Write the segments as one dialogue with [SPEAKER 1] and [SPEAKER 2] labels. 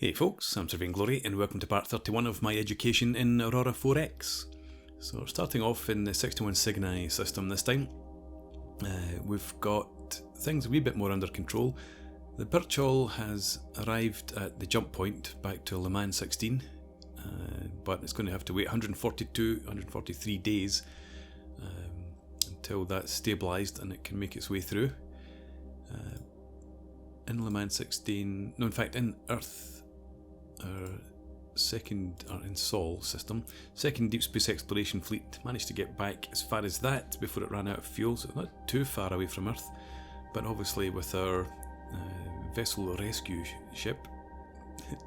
[SPEAKER 1] Hey folks, I'm Serving Glory and welcome to part 31 of my education in Aurora 4X. So we're starting off in the 61 Cygni system this time. We've got things a wee bit more under control. The Birchall has arrived at the jump point back to Le Mans 16, but it's going to have to wait 143 days until that's stabilised and it can make its way through. In Le Mans 16, no in fact in Earth, in Sol system, second deep space exploration fleet managed to get back as far as that before it ran out of fuel, so not too far away from Earth, but obviously with our vessel rescue ship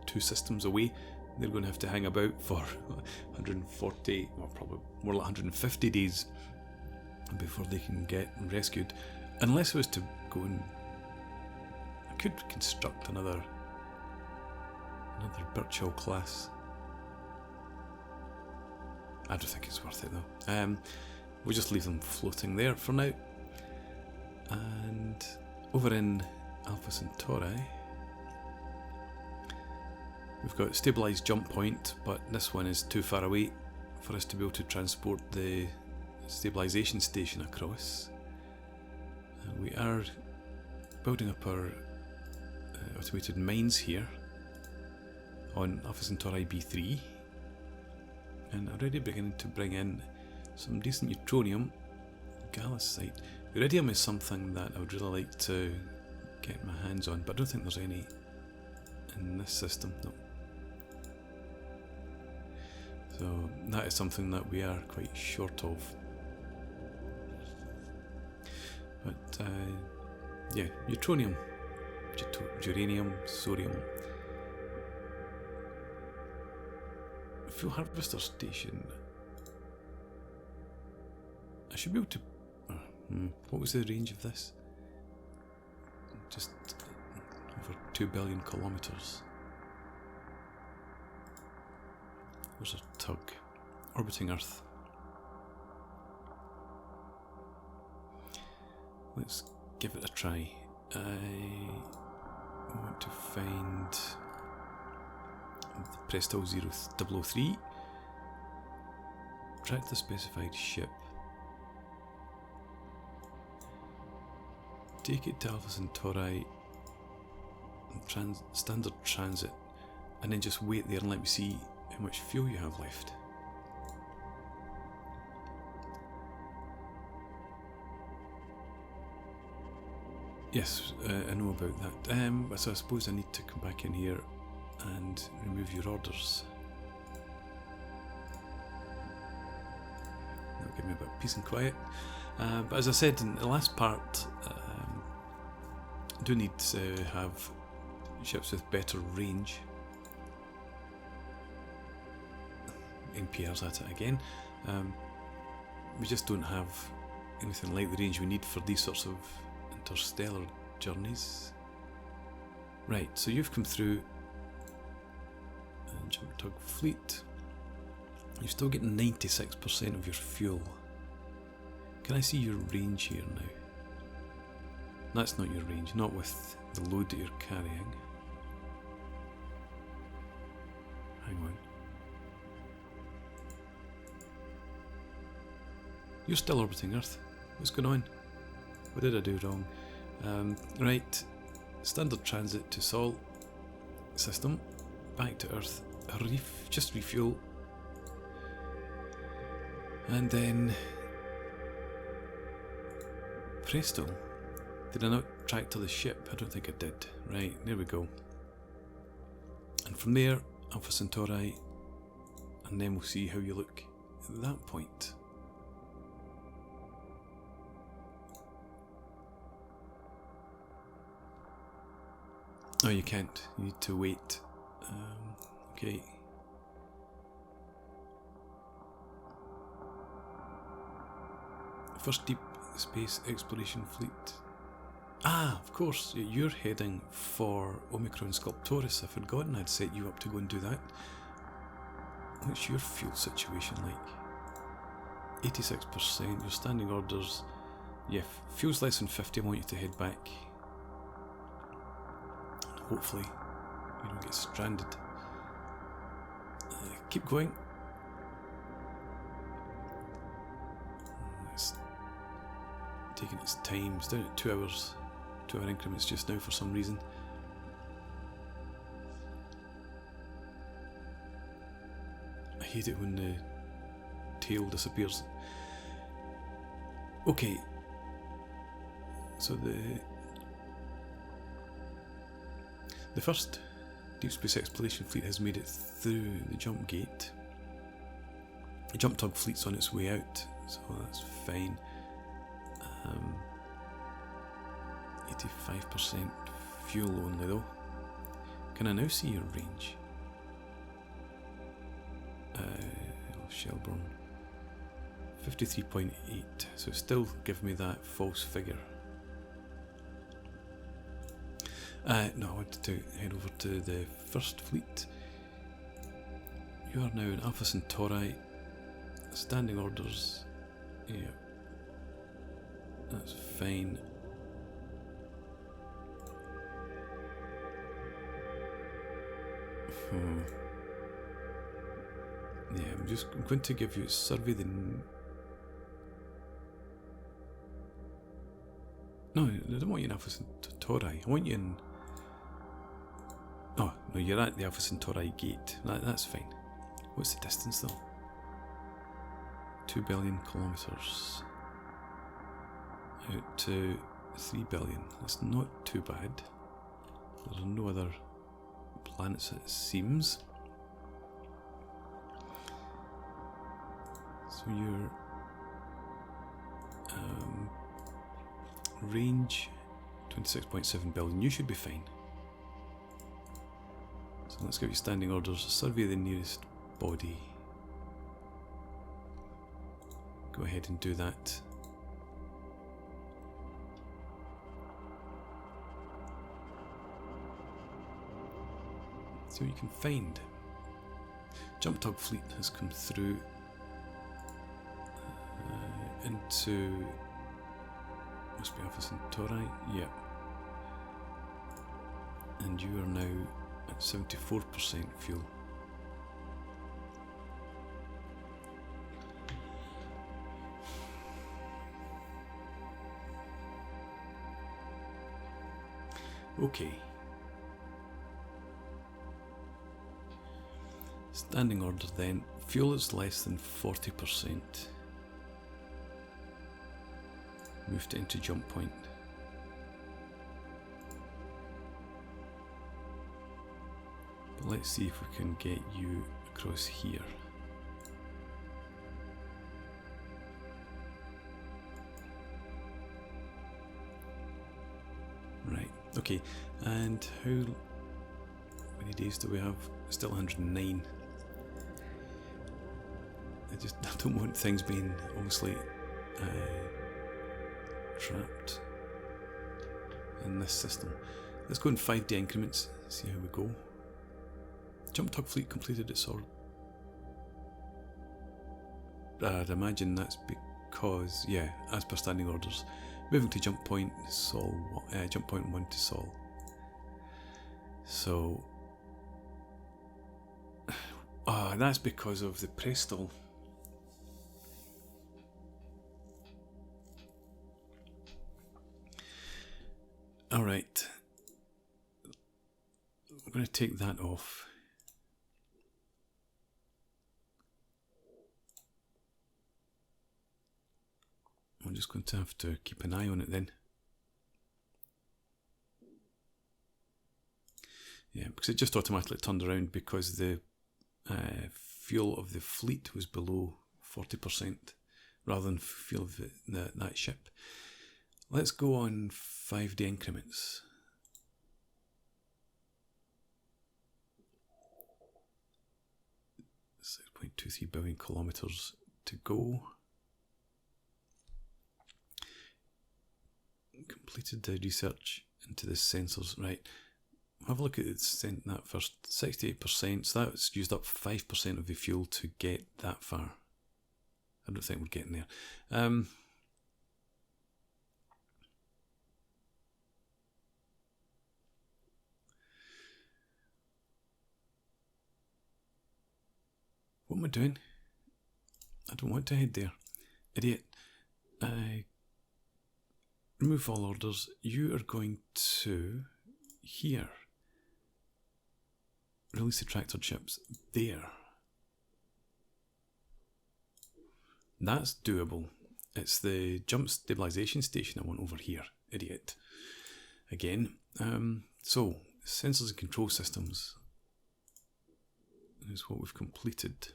[SPEAKER 1] 2 systems away, they're going to have to hang about for 140, or probably more like 150 days before they can get rescued, unless it was to go and I could construct another Birchall class. I don't think it's worth it though. We'll just leave them floating there for now. And over in Alpha Centauri, we've got stabilised jump point, but this one is too far away for us to be able to transport the stabilisation station across. We are building up our automated mines here on Alpha Centauri B3, and already beginning to bring in some decent neutronium. Gallicite. Iridium is something that I would really like to get my hands on, but I don't think there's any in this system. No. So that is something that we are quite short of. But yeah, neutronium, uranium, sodium. Fuel harvester station. I should be able to. What was the range of this? Just over 2 billion kilometers. There's a tug orbiting Earth. Let's give it a try. I want to find the Presto 003. Track the specified ship. Take it to Alpha Centauri, standard transit, and then just wait there and let me see how much fuel you have left. Yes, I know about that. So I suppose I need to come back in here and remove your orders. That'll give me a bit of peace and quiet. But as I said in the last part, I do need to have ships with better range. NPR's at it again. We just don't have anything like the range we need for these sorts of interstellar journeys. Right, so you've come through Jump Tug Fleet. You're still getting 96% of your fuel. Can I see your range here now? That's not your range, not with the load that you're carrying. Hang on. You're still orbiting Earth. What's going on? What did I do wrong? Right, standard transit to Sol system, back to Earth, just refuel, and then presto. Did I not track to the ship? I don't think I did. Right, there we go. And from there, Alpha Centauri, and then we'll see how you look at that point. Oh, you can't. You need to wait. Okay. First deep space exploration fleet. Ah, of course, you're heading for Omicron Sculptoris. I've forgotten I'd set you up to go and do that. What's your fuel situation like? 86%, your standing orders. Yeah, fuel's less than 50, I want you to head back. Hopefully we don't get stranded. Keep going. It's taking its time. It's down at 2 hours, 2 hour increments just now for some reason. I hate it when the tail disappears. Okay, so the first deep space exploration fleet has made it through the jump gate. The jump tug fleet's on its way out, so that's fine. 85% fuel only though. Can I now see your range? Shelburne. 53.8, so still give me that false figure. No, I wanted to head over to the first fleet. You are now in Alpha Centauri. Standing orders. Yeah. That's fine. Yeah, I'm going to give you a survey the... No, I don't want you in Alpha Centauri. I want you in... Oh, no, you're at the Alpha Centauri gate. That's fine. What's the distance though? 2 billion kilometres. Out to 3 billion. That's not too bad. There are no other planets, it seems. So your range 26.7 billion. You should be fine. So let's give you standing orders. Survey the nearest body. Go ahead and do that. See what you can find. Jump tug fleet has come through into... Must be Alpha Centauri, yeah. And you are now at 74% fuel. Okay. Standing order then. Fuel is less than 40%. Moved into jump point. But let's see if we can get you across here. Right, okay, and how many days do we have? Still 109. I don't want things being obviously trapped in this system. Let's go in 5-day increments, see how we go. Jump tug fleet completed its order. I'd imagine that's because, yeah, as per standing orders. Moving to jump point, Sol, jump point 1 to Sol. So, that's because of the press stall. Alright, I'm going to take that off. I'm just going to have to keep an eye on it then. Yeah, because it just automatically turned around because the fuel of the fleet was below 40% rather than fuel of that ship. Let's go on 5-day increments. 6.23 billion kilometres to go. Completed the research into the sensors. Right, have a look at that first. 68%, so that's used up 5% of the fuel to get that far. I don't think we're getting there. What am I doing? I don't want to head there. Idiot. Remove all orders. You are going to here. Release the tractor chips. There. That's doable. It's the jump stabilization station I want over here. Idiot. Again. So, sensors and control systems is what we've completed.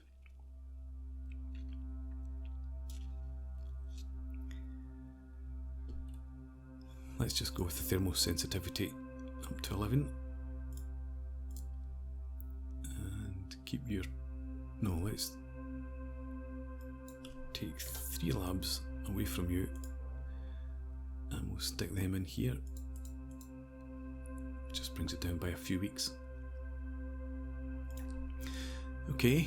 [SPEAKER 1] Let's just go with the thermal sensitivity up to 11. And keep your... No, let's take 3 labs away from you. And we'll stick them in here. Just brings it down by a few weeks. Okay,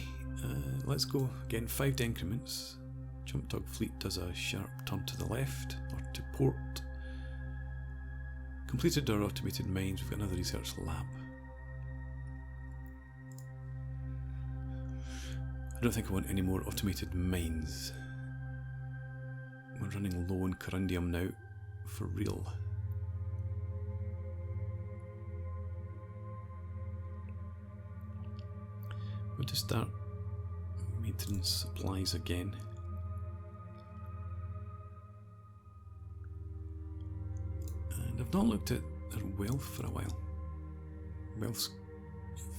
[SPEAKER 1] let's go again, 5 increments. Jump Tug Fleet does a sharp turn to the left, or to port. Completed our automated mines, we've got another research lab. I don't think I want any more automated mines. We're running low on corundium now, for real. We'll just start maintenance supplies again. And I've not looked at their wealth for a while. Wealth's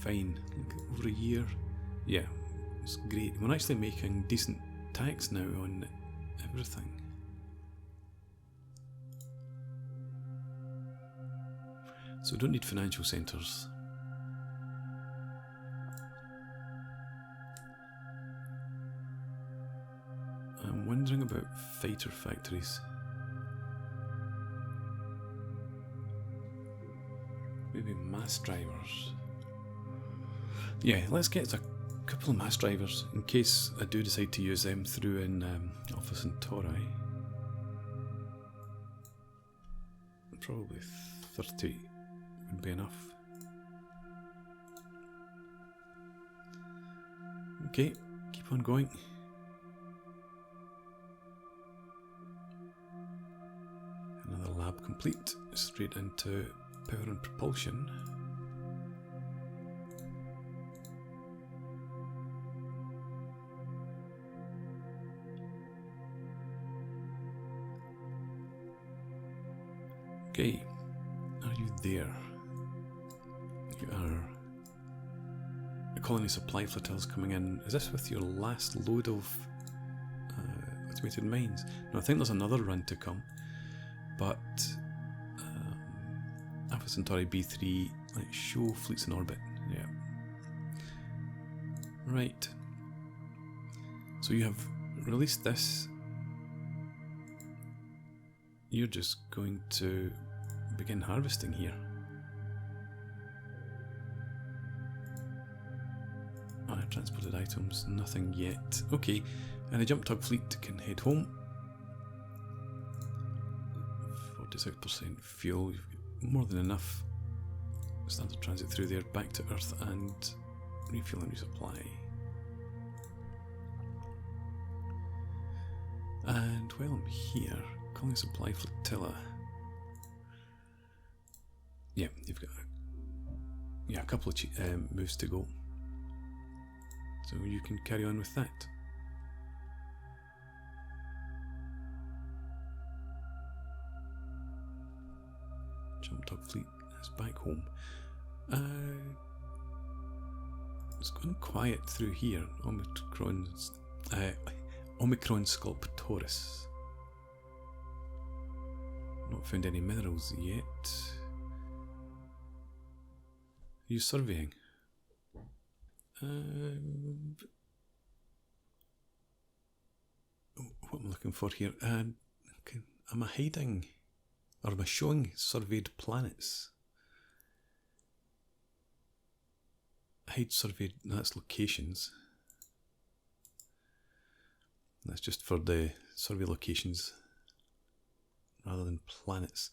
[SPEAKER 1] fine, like over a year. Yeah, it's great. We're actually making decent tax now on everything. So we don't need financial centres. I'm wondering about fighter factories. Maybe mass drivers. Yeah, let's get a couple of mass drivers in case I do decide to use them through in Alpha Centauri. Probably 30 would be enough. Okay, keep on going. Another lab complete, straight into power and propulsion. Okay, are you there? You are. The colony supply flotillas coming in. Is this with your last load of automated mines? No, I think there's another run to come. But Alpha Centauri B3, let's show fleets in orbit. Yeah. Right. So you have released this. You're just going to begin harvesting here. Transported items, nothing yet. Okay, and the jump tug fleet can head home. 46% fuel, you've got more than enough standard transit through there, back to Earth and refuel and resupply. And while I'm here, colony supply flotilla. Yeah, you've got a couple of moves to go. So you can carry on with that. Jump Tug Fleet is back home. It's gone quiet through here. Omicron Sculptoris. Not found any minerals yet. Are you surveying? What am I looking for here? Am I hiding? Or am I showing surveyed planets? Hide surveyed, that's locations. That's just for the survey locations rather than planets.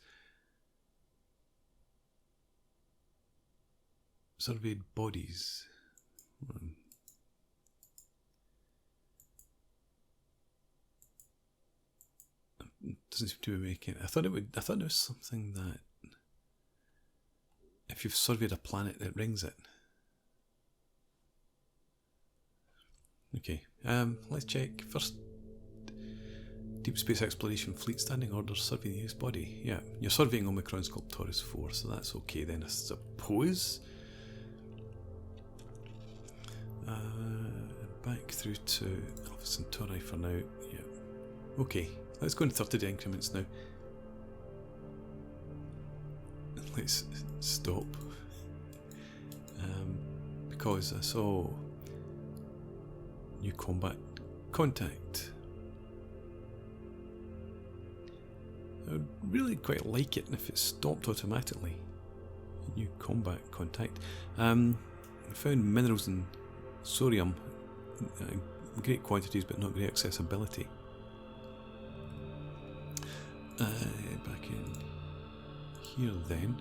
[SPEAKER 1] Surveyed bodies. doesn't seem to be making. I thought it would. I thought there was something that if you've surveyed a planet, it rings it. Okay. Let's check first. Deep space exploration fleet standing orders surveying the US body. Yeah, you're surveying Omicron Sculptoris 4, so that's okay then, I suppose. Back through to Alpha Centauri for now. Yeah. Okay, let's go in 30-day increments now. Let's stop. Because I saw new combat contact. I would really quite like it if it stopped automatically. New combat contact. I found minerals and sodium, great quantities but not great accessibility. Back in here then.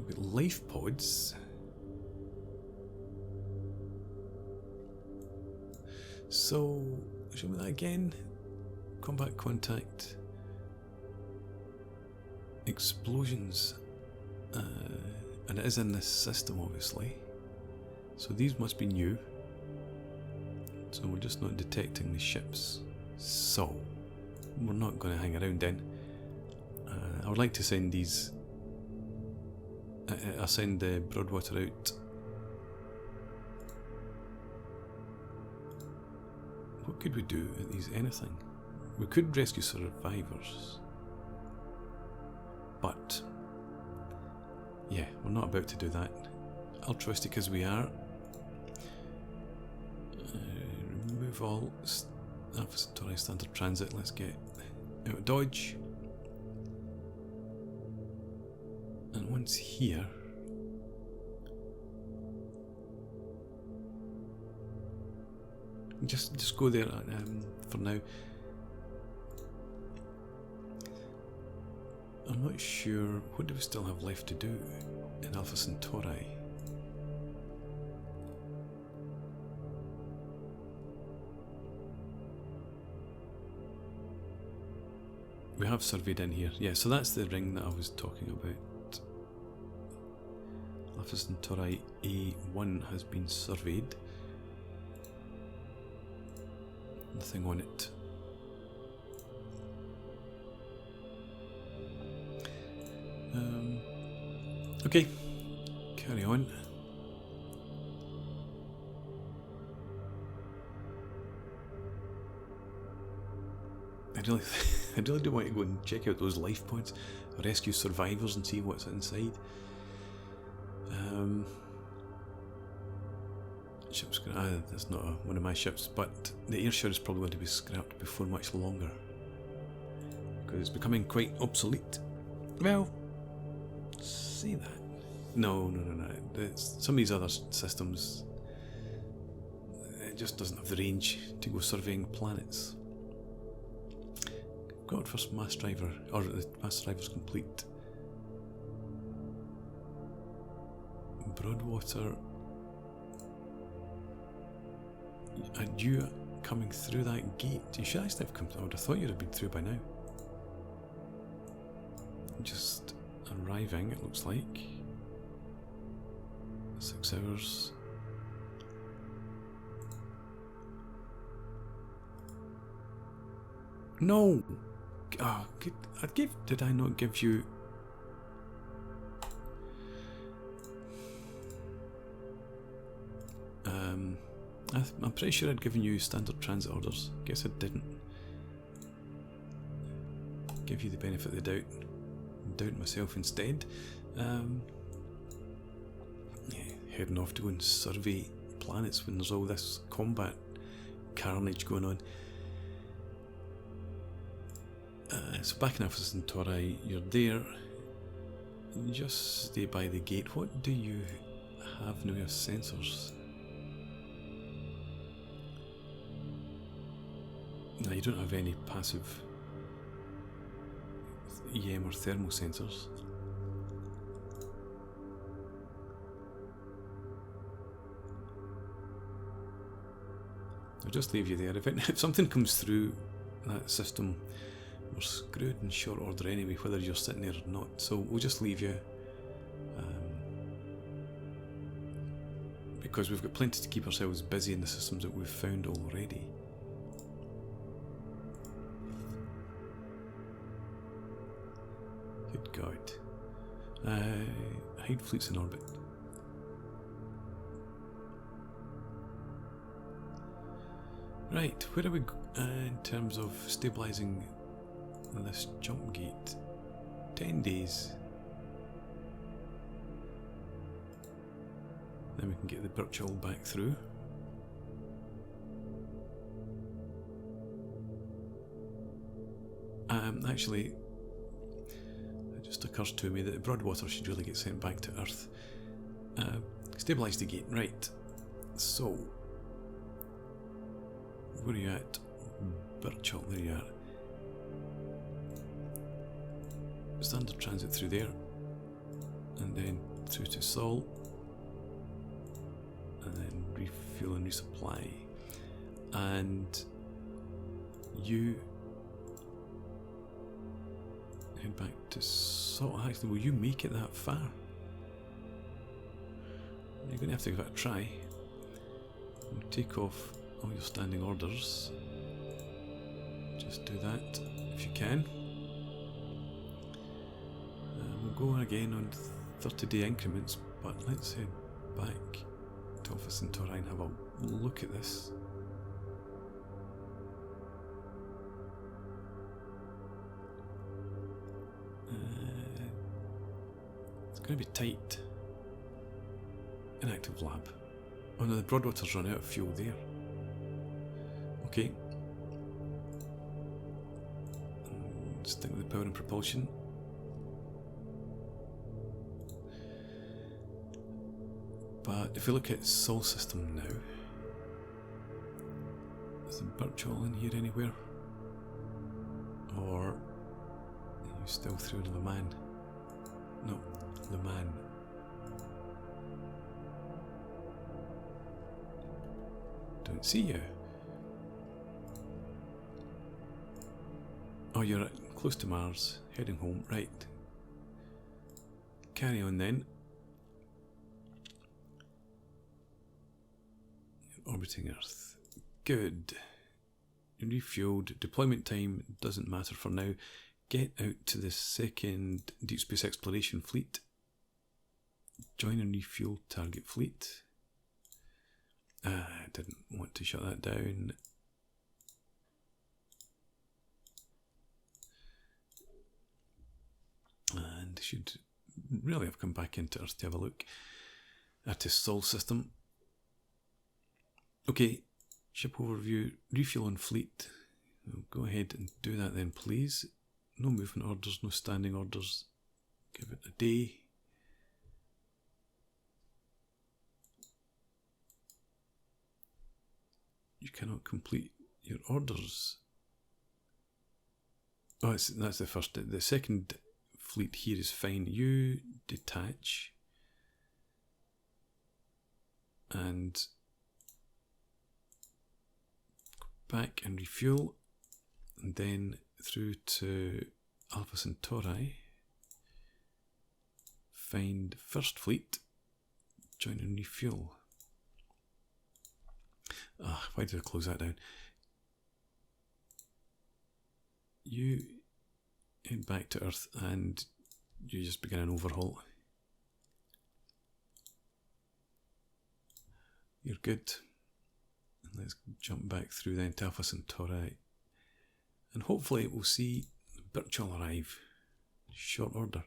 [SPEAKER 1] We've got life pods. So, show me that again. Combat contact. Explosions. And it is in this system, obviously. So these must be new. So we're just not detecting the ships. So, we're not going to hang around then. I would like to send these... I'll send the Broadwater out. What could we do at these? Anything? We could rescue survivors. But... yeah, we're not about to do that. Altruistic as we are. Remove all Alpha Centauri standard transit. Let's get out of Dodge. And once here... Just go there for now. I'm not sure, what do we still have left to do in Alpha Centauri? We have surveyed in here, yeah, so that's the ring that I was talking about. Alpha Centauri A1 has been surveyed. Nothing on it. Okay, carry on. I really do want to go and check out those life pods, rescue survivors and see what's inside. Ship's gonna, that's not one of my ships, but the Ayrshire is probably going to be scrapped before much longer because it's becoming quite obsolete. Well, say that. No. Some of these other systems, it just doesn't have the range to go surveying planets. Got our first mass driver, or the mass driver's complete. Broadwater. And you coming through that gate? You should actually have come. I would have thought you'd have been through by now. Just arriving, it looks like. 6 hours. No! Oh, did I not give you... I'm pretty sure I'd given you standard transit orders. Guess I didn't. Give you the benefit of the doubt. Doubt myself instead. Yeah, heading off to go and survey planets when there's all this combat carnage going on. So back in Alpha Centauri, you're there. Just stay by the gate. What do you have now? Your sensors. No, you don't have any passive EM or thermal sensors. I'll just leave you there. If something comes through that system, we're screwed in short order anyway, whether you're sitting there or not. So we'll just leave you. Because we've got plenty to keep ourselves busy in the systems that we've found already. Good God. Hide fleets in orbit. Right, where are we in terms of stabilising this jump gate? 10 days. Then we can get the Birchall back through. Actually, it just occurs to me that Broadwater should really get sent back to Earth. Stabilise the gate, right. So, where are you at? Birchall, there you are. Standard transit through there. And then through to Sol. And then refuel and resupply. And you head back to Sol. Actually, will you make it that far? You're going to have to give it a try. We'll take off all your standing orders. Just do that if you can. We'll go again on 30-day increments, but let's head back to Alpha Centauri and have a look at this. It's going to be tight. Inactive lab. Oh no, the Broadwater's run out of fuel there. Okay. Stick with the power and propulsion. But if we look at Sol system now, is the Birchall in here anywhere? Or are you still through Le Mans? No, Le Mans. Don't see you. Oh, you're close to Mars, heading home, right. Carry on then. Orbiting Earth. Good. Refueled. Deployment time doesn't matter for now. Get out to the second deep space exploration fleet. Join and refuel target fleet. I didn't want to shut that down. And should really have come back into Earth to have a look at his Sol system. Okay, ship overview, refuel on fleet. We'll go ahead and do that then, please. No movement orders, no standing orders. Give it a day. You cannot complete your orders. Oh, that's the first. The second fleet here is fine. You detach and back and refuel, and then through to Alpha Centauri. Find first fleet, join and refuel. Why did I close that down? You head back to Earth and you just begin an overhaul. You're good. Let's jump back through then to Alpha Centauri. And hopefully we'll see Birchall arrive. Short order.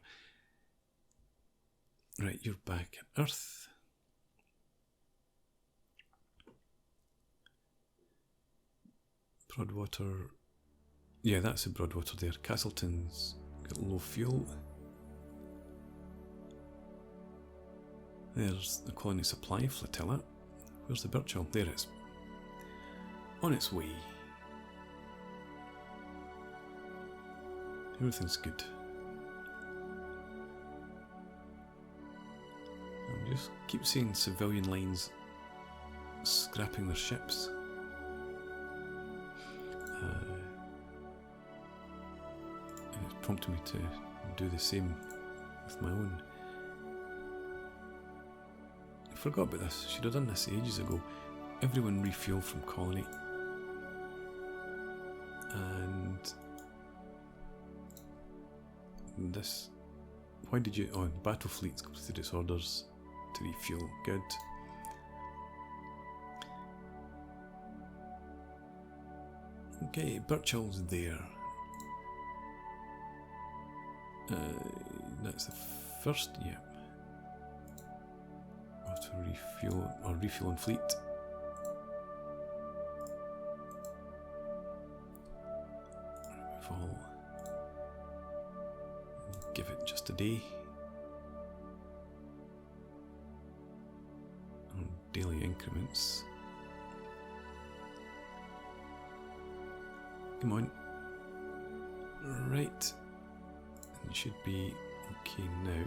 [SPEAKER 1] Right, you're back at Earth. Broadwater. Yeah, that's the Broadwater there. Castleton's got low fuel. There's the colony supply flotilla. Where's the Birchall? There it is. On its way. Everything's good. I just keep seeing civilian lines scrapping their ships. prompting me to do the same with my own. I forgot about this. Should have done this ages ago. Everyone refuel from colony. And this, why did you, oh, battle fleets completed its orders to refuel. Good. Okay, Birchall's there. That's the first, yeah. I'll have to refuel, or refuel and fleet. Fall. Give it just a day. On daily increments. Come on. Right. It should be okay now.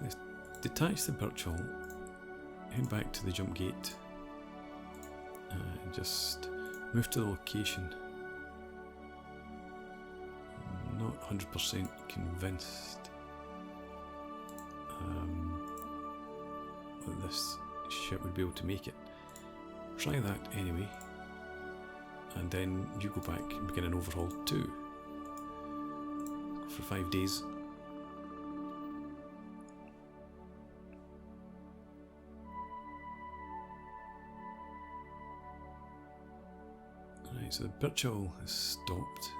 [SPEAKER 1] Let's detach the Birchall, head back to the jump gate, and just move to the location. I'm not 100% convinced that this ship would be able to make it. Try that anyway, and then you go back and begin an overhaul too for 5 days. Right, so the Birchall has stopped.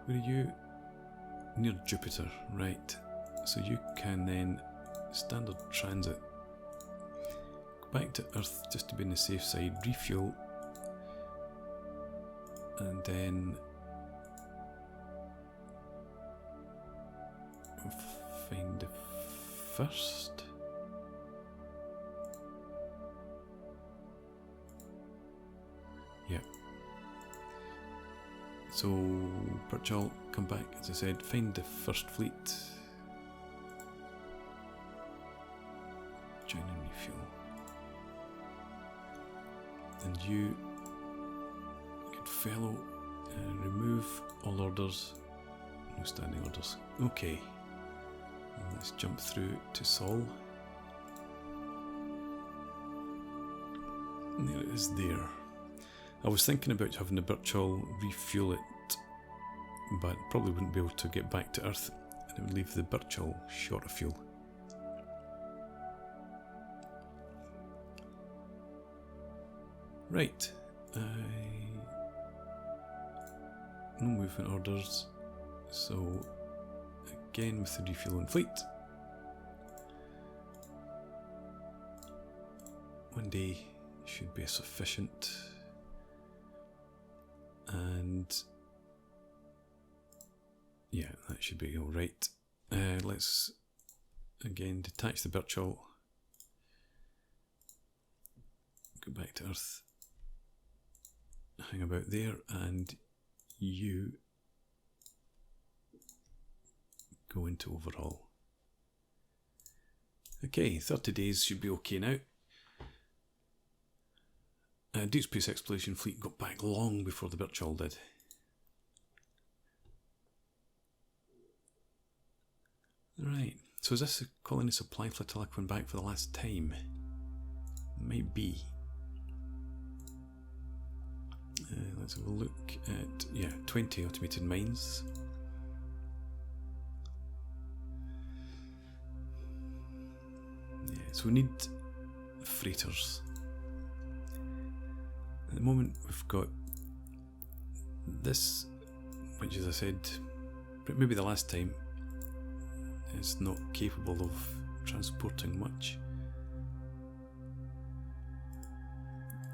[SPEAKER 1] Where are you? Near Jupiter, right. So you can then standard transit back to Earth just to be on the safe side, refuel, and then find the first. Yeah. So Birchall, come back, as I said, find the first fleet. Join and refuel. And you can fellow, remove all orders, no standing orders. Okay, and let's jump through to Sol. And there it is there. I was thinking about having the Birchall refuel it, but probably wouldn't be able to get back to Earth, and it would leave the Birchall short of fuel. Right, no movement orders, so again with the refueling fleet, 1 day should be sufficient, and yeah, that should be alright. Let's again detach the Birchall, go back to Earth. Hang about there, and you go into overhaul. Okay, 30 days should be okay now. Deep Space Exploration Fleet got back long before the Birchall did. Right, so is this a colony supply flotilla coming back for the last time? Might be. Let's have a look at, yeah, 20 automated mines. Yeah, so we need freighters. At the moment we've got this, which as I said, maybe the last time, is not capable of transporting much.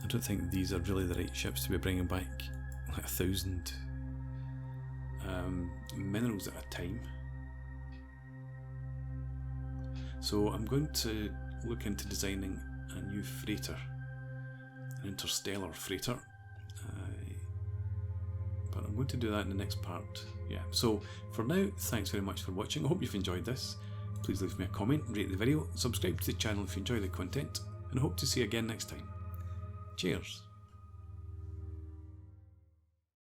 [SPEAKER 1] I don't think these are really the right ships to be bringing back like 1,000 minerals at a time. So I'm going to look into designing a new freighter, an interstellar freighter, but I'm going to do that in the next part. Yeah, so for now, thanks very much for watching. I hope you've enjoyed this. Please leave me a comment, rate the video, subscribe to the channel if you enjoy the content, and I hope to see you again next time. Cheers.